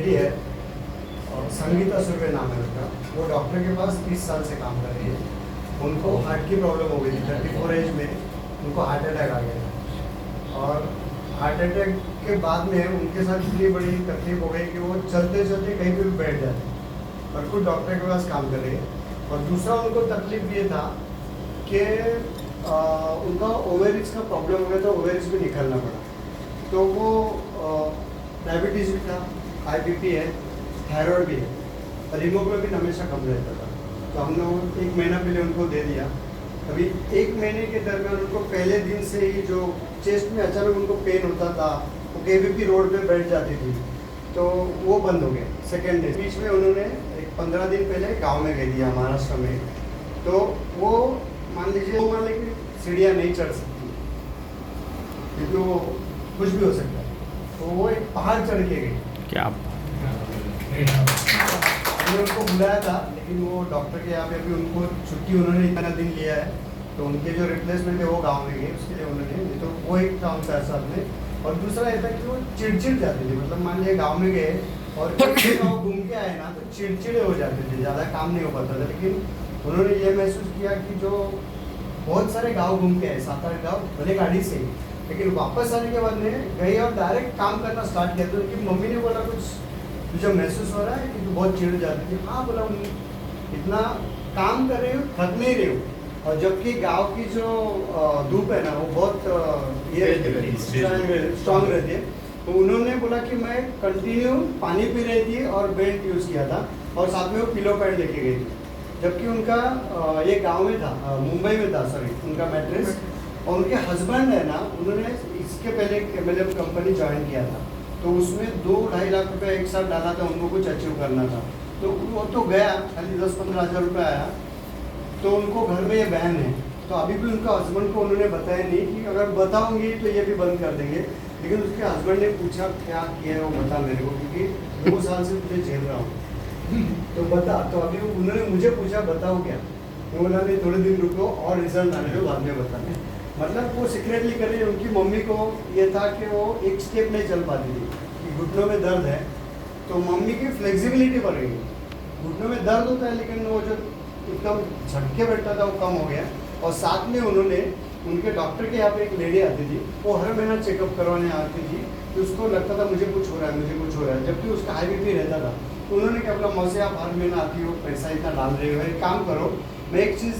Lady है, संगीता सुर्वे नाम है उनका। वो डॉक्टर के पास 30 साल से काम कर रही है। उनको हार्ट की प्रॉब्लम हो गई थी, 34 एज में उनको हार्ट अटैक आ गया था। और हार्ट अटैक के बाद में उनके साथ इतनी बड़ी तकलीफ हो गई कि वो चलते चलते कहीं पर भी बैठ जाते और खुद डॉक्टर के पास काम कर रही है। और दूसरा उनको तकलीफ ये था कि उनका ओवेरिज का प्रॉब्लम हो गया था, ओवेरिज भी निकलना पड़ा। तो वो डायबिटीज़ भी था, हाई बीपी है, थायराइड भी है और हीमोग्लोबिन हमेशा कम रहता था। तो हमने 1 महीना पहले उनको दे दिया। अभी 1 महीने के दरमियान उनको पहले दिन से ही जो चेस्ट में अचानक उनको पेन होता था, वो केवीपी रोड पे बैठ जाती थी, तो वो बंद हो गया। सेकेंड डे बीच में उन्होंने 15 दिन पहले गांव में गई दिया महाराष्ट्र में। तो वो मान लीजिए कि सीढ़ियाँ नहीं चढ़ सकती क्योंकि वो कुछ भी हो सकता है, तो वो एक पहाड़ चढ़ के गई। क्या हमने उनको बुलाया था, लेकिन वो डॉक्टर के यहाँ पे अभी उनको छुट्टी उन्होंने इतना दिन लिया है, तो उनके जो रिप्लेसमेंट है वो गांव में गए, उसके लिए उन्होंने, तो वो एक था उनका साथ में। और दूसरा ये था कि वो चिड़चिड़ जाते थे, मतलब मान लिया गाँव में गए और गाँव घूम के आए ना, तो चिड़चिड़े हो जाते थे, ज़्यादा काम नहीं हो पाता था। लेकिन उन्होंने ये महसूस किया कि जो बहुत सारे गांव घूम के आए, 7-8 गाँव, भले गाड़ी से, लेकिन वापस आने के बाद में गए और डायरेक्ट काम करना स्टार्ट किया। तो उनकी मम्मी ने बोला कुछ तुझे महसूस हो रहा है कि तू बहुत चिढ़ जाती थी? हाँ बोला, इतना काम कर रहे हो, थक नहीं रहे हो। और जबकि गांव की जो धूप है ना, वो बहुत ये स्ट्रांग रहती है। तो उन्होंने बोला कि मैं कंटिन्यू पानी पी रही थी और बेल्ट यूज़ किया था और साथ में वो पिलो पैड लेके गई थी। जबकि उनका ये गांव में था, मुंबई में था, सॉरी, उनका मैट्रेस। और उनके हस्बैंड है ना, उन्होंने इसके पहले MLM कंपनी ज्वाइन किया था, तो उसमें 2-2.5 लाख रुपए एक साथ डाला था, उनको कुछ अचीव करना था। तो वो तो गया, खाली 10-15 हज़ार रुपये आया। तो उनको घर में ये बहन है, तो अभी भी उनका हस्बैंड को उन्होंने बताया नहीं कि अगर बताऊंगी तो ये भी बंद कर देंगे। लेकिन उसके हस्बैंड ने पूछा क्या किया है वो बता मेरे को, क्योंकि 2 साल से तुझे झेल रहा हूँ, तो बता। तो अभी उन्होंने मुझे पूछा बताओ क्या, तो बोला नहीं थोड़े दिन रुको और रिजल्ट आने दो, बाद में बताने। मतलब वो सीक्रेटली कर रही है। उनकी मम्मी को ये था कि वो एक स्टेप नहीं चल पाती थी कि घुटनों में दर्द है, तो मम्मी की फ्लेक्सिबिलिटी बढ़ गई। घुटनों में दर्द होता है लेकिन वो जो एकदम झटके बैठता था वो कम हो गया। और साथ में उन्होंने उनके डॉक्टर के यहाँ पे एक लेडी आती थी, वो हर महीना चेकअप करवाने आती थी। तो उसको लगता था मुझे कुछ हो रहा है, मुझे कुछ हो रहा है, जबकि उसका हाई बीपी रहता था। तो उन्होंने क्या बोला, मौसे आप हर महीना आती हो, पैसा इतना डाल रहे हो, एक काम करो, मैं एक चीज़